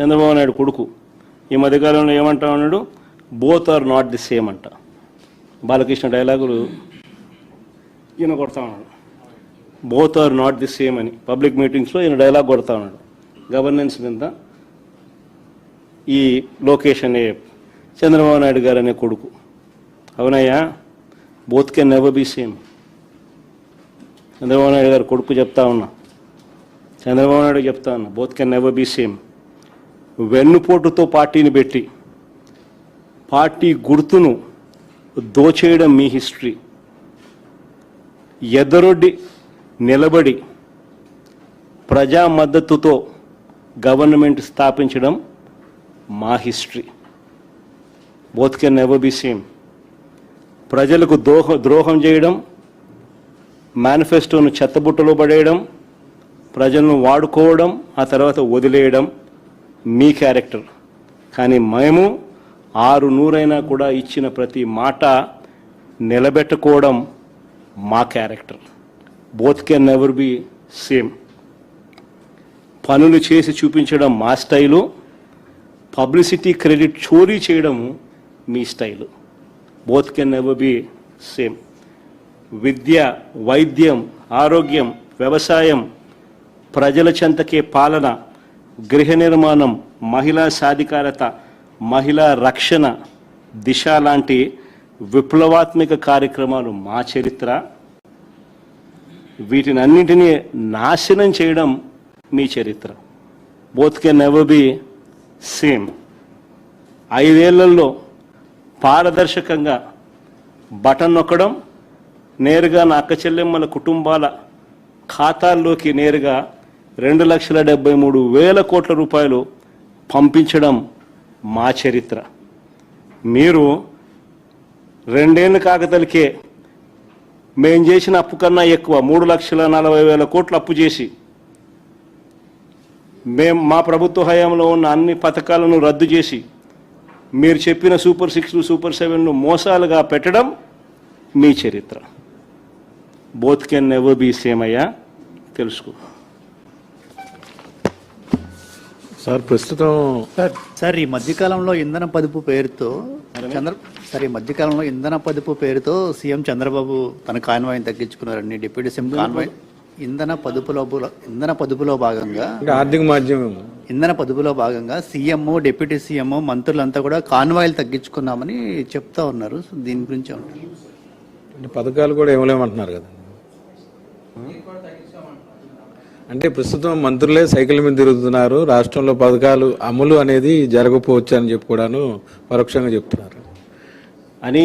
చంద్రబాబు నాయుడు కొడుకు ఈ మధ్యకాలంలో ఏమంటా ఉన్నాడు, both are not the same అంట. బాలకృష్ణ డైలాగులు ఈయన కొడతా ఉన్నాడు, both are not the same అని పబ్లిక్ మీటింగ్స్లో ఈయన డైలాగ్ కొడతా ఉన్నాడు. గవర్నెన్స్ మీద ఈ లోకేష్ అనే చంద్రబాబు నాయుడు గారు అనే కొడుకు. అవునయ్యా, both can never be same. Chandrababu Naidu garu కొడుకు చెప్తా ఉన్నా, చంద్రబాబు నాయుడు చెప్తా ఉన్నా, both can never be same. వెన్నుపోటుతో పార్టీని పెట్టి పార్టీ గుర్తును దోచేయడం మీ హిస్టరీ. ఎదరొడ్డి నిలబడి ప్రజా మద్దతుతో గవర్నమెంట్ స్థాపించడం మా history. Both can never be same. ప్రజలకు ద్రోహం చేయడం, మేనిఫెస్టోను చెత్తబుట్టలో పడేయడం, ప్రజలను వాడుకోవడం, ఆ తర్వాత వదిలేయడం మీ క్యారెక్టర్. కానీ మేము 600 కూడా ఇచ్చిన ప్రతి మాట నిలబెట్టుకోవడం మా character. Both can never be same. పనులు చేసి చూపించడం మా స్టైలు, పబ్లిసిటీ క్రెడిట్ చోరీ చేయడం మీ style. Both can never be same. విద్య, వైద్యం, ఆరోగ్యం, వ్యవసాయం, ప్రజల చెంతకే పాలన, గృహ నిర్మాణం, మహిళా సాధికారత, మహిళా రక్షణ, దిశ లాంటి విప్లవాత్మక కార్యక్రమాలు మా చరిత్ర. వీటిని అన్నింటినీ నాశనం చేయడం మీ చరిత్ర. Both can never be same. 5 ఏళ్లలో పారదర్శకంగా బటన్ నొక్కడం, నేరుగా నా అక్క చెల్లెమ్మల కుటుంబాల ఖాతాల్లోకి నేరుగా 2,73,000 కోట్ల రూపాయలు పంపించడం మా చరిత్ర. మీరు 2 ఏళ్ళు కాకతలికే మేం చేసిన అప్పు కన్నా ఎక్కువ 3,40,000 కోట్లు అప్పు చేసి మా ప్రభుత్వ హయాంలో ఉన్న అన్ని పథకాలను రద్దు చేసి మీరు చెప్పిన సూపర్ 6, సూపర్ 7ను మోసాలుగా పెట్టడం మీ చరిత్ర. Both can never be same అయ్యా, తెలుసుకో. సార్ ప్రస్తుతం సార్ ఈ మధ్యకాలంలో ఇంధన పొదుపు పేరుతో సీఎం చంద్రబాబు తన కాన్వాయ్ని తగ్గించుకున్నారని డిప్యూటీ సీఎం కాన్వాయ్ ఇంధన పొదుపులో భాగంగా ఆర్థిక మాధ్యమం ఇంధన పొదుపులో భాగంగా సీఎం, డిప్యూటీ సీఎం, మంత్రులంతా కూడా కాన్వాయ్లు తగ్గించుకున్నామని చెప్తా ఉన్నారు. సో దీని గురించి అంటే పథకాలు కూడా ఇవ్వలేమంటున్నారు కదా. అంటే ప్రస్తుతం మంత్రులే సైకిల్ మీద తిరుగుతున్నారు, రాష్ట్రంలో పథకాలు అమలు అనేది జరగకపోవచ్చు అని చెప్పి కూడాను పరోక్షంగా చెప్తున్నారు అని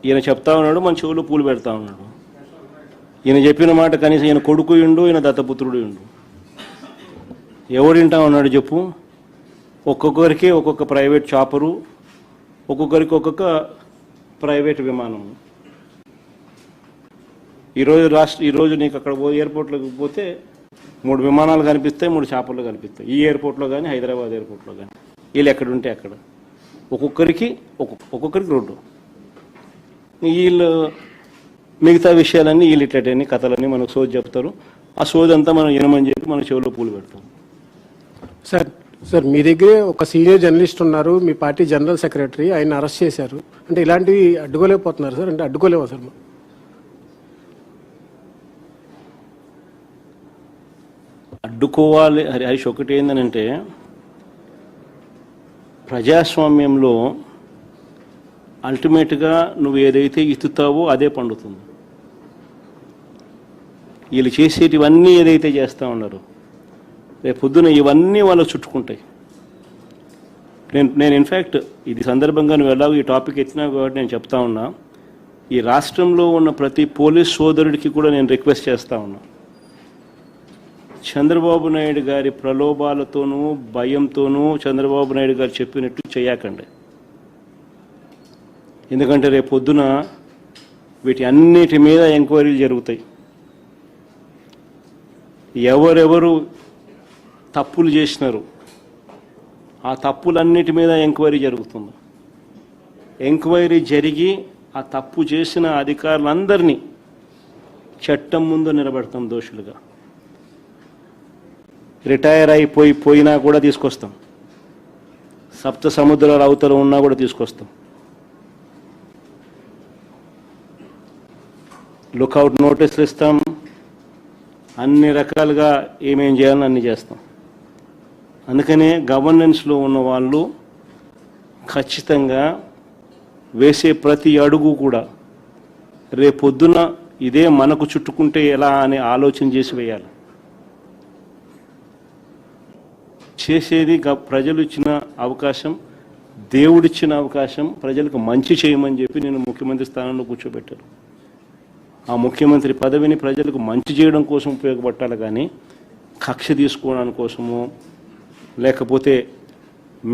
ఈయన చెప్తా ఉన్నాడు. మన చెవులు పూలు పెడతా ఉన్నాడు. ఈయన చెప్పిన మాట కనీసం ఈయన కొడుకు ఇండు, ఈయన దత్తపుత్రుడు ఇండు. ఎవడు వింటా ఉన్నాడు చెప్పు? ఒక్కొక్కరికి ఒక్కొక్క ప్రైవేట్ చాపరు, ఒక్కొక్కరికి ఒక్కొక్క ప్రైవేట్ విమానము. ఈరోజు నీకు అక్కడ ఎయిర్పోర్ట్లోకి పోతే 3 విమానాలు కనిపిస్తాయి, 3 చాపర్లు కనిపిస్తాయి. ఈ ఎయిర్పోర్ట్లో కానీ, హైదరాబాద్ ఎయిర్పోర్ట్లో కానీ. వీళ్ళు ఎక్కడుంటే అక్కడ ఒక్కొక్కరికి రోడ్డు. వీళ్ళు మిగతా విషయాలన్నీ వీళ్ళు ఇట్లటన్నీ కథలన్నీ మనకు సోది చెప్తారు. ఆ సోది అంతా మనం వినమని చెప్పి మన చెవులో పూలు పెడతాం. సార్ మీ దగ్గరే ఒక సీనియర్ జర్నలిస్ట్ ఉన్నారు, మీ పార్టీ జనరల్ సెక్రటరీ, ఆయన అరెస్ట్ చేశారు. అంటే ఇలాంటివి అడ్డుకోలేకపోతున్నారు సార్? అంటే అడ్డుకోలేమా సార్? అడ్డుకోవాలి హరీష్. ఒకటి ఏంటంటే ప్రజాస్వామ్యంలో అల్టిమేట్గా నువ్వు ఏదైతే ఇత్తుతావో అదే పండుతుంది. వీళ్ళు చేసేటివన్నీ ఏదైతే చేస్తూ ఉన్నారు, రేపు పొద్దున ఇవన్నీ వాళ్ళు చుట్టుకుంటాయి. నేను ఇన్ఫ్యాక్ట్ ఇది సందర్భంగా నువ్వు ఎలాగో ఈ టాపిక్ ఎత్తినా కాబట్టి నేను చెప్తా ఉన్నా, ఈ రాష్ట్రంలో ఉన్న ప్రతి పోలీస్ సోదరుడికి కూడా నేను రిక్వెస్ట్ చేస్తూ ఉన్నా, చంద్రబాబు నాయుడు గారి ప్రలోభాలతోనూ భయంతోనూ చంద్రబాబు నాయుడు గారు చెప్పినట్టు చేయకండి. ఎందుకంటే రేపు పొద్దున వీటి అన్నిటి మీద ఎంక్వైరీలు జరుగుతాయి. ఎవరెవరు తప్పులు చేసినారు ఆ తప్పులన్నిటి మీద ఎంక్వైరీ జరుగుతుంది. ఎంక్వైరీ జరిగి ఆ తప్పు చేసిన అధికారులందరినీ చట్టం ముందు నిలబెడతాం దోషులుగా. రిటైర్ అయిపోయినా కూడా తీసుకొస్తాం. సప్త సముద్రాల అవతల ఉన్నా కూడా తీసుకొస్తాం. లుకౌట్ నోటీసులు ఇస్తాం, అన్ని రకాలుగా ఏమేం చేయాలని అన్ని చేస్తాం. అందుకనే గవర్నెన్స్లో ఉన్న వాళ్ళు ఖచ్చితంగా వేసే ప్రతి అడుగు కూడా రేపొద్దున ఇదే మనకు చుట్టుకుంటే ఎలా అని ఆలోచన చేసి వేయాలి. చేసేది ప్రజలు ఇచ్చిన అవకాశం, దేవుడిచ్చిన అవకాశం, ప్రజలకు మంచి చేయమని చెప్పి నేను ముఖ్యమంత్రి స్థానంలో కూర్చోబెట్టాను. ఆ ముఖ్యమంత్రి పదవిని ప్రజలకు మంచి చేయడం కోసం ఉపయోగపట్టాలి, కానీ కక్ష తీసుకోవడానికి కోసము, లేకపోతే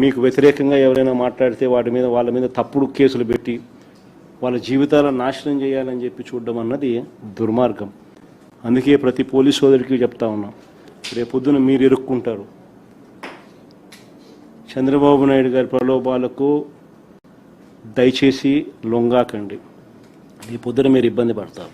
మీకు వ్యతిరేకంగా ఎవరైనా మాట్లాడితే వాళ్ళ మీద తప్పుడు కేసులు పెట్టి వాళ్ళ జీవితాలను నాశనం చేయాలని చెప్పి చూడడం అన్నది దుర్మార్గం. అందుకే ప్రతి పోలీస్ సోదరికి చెప్తా ఉన్నాం, రేపొద్దున మీరు ఇరుక్కుంటారు. చంద్రబాబు నాయుడు గారి ప్రలోభాలకు దయచేసి లొంగాకండి, రేపొద్దున మీరు ఇబ్బంది పడతారు.